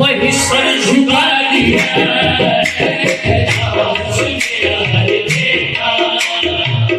वही सर झुका दिया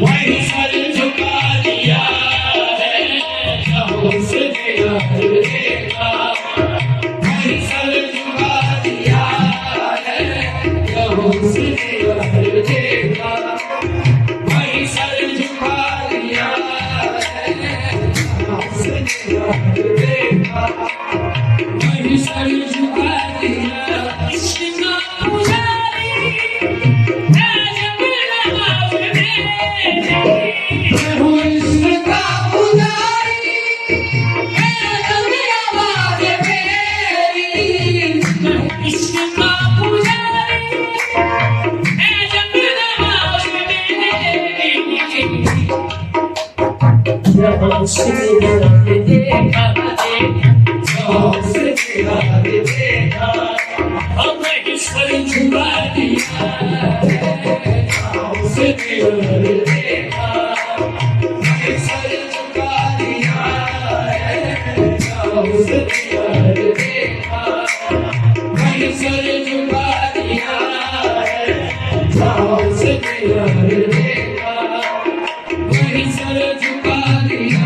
वही सर झुका दिया वही सर झुका दिया वही सर झुका दिया वही सर झुका दिया कृष्ण पुजारी जब नवाज में मैं हूँ इसका पुजारी जब नवाज मेरी मैं हूँ इसका पुजारी जब नवाज मेरी जब उसने देखा देखा अब मैं सर झुका दिया उसे देखा मैं सर झुका दिया उसे देखा मैं सर झुका दिया उसे देखा मैं सर झुका दिया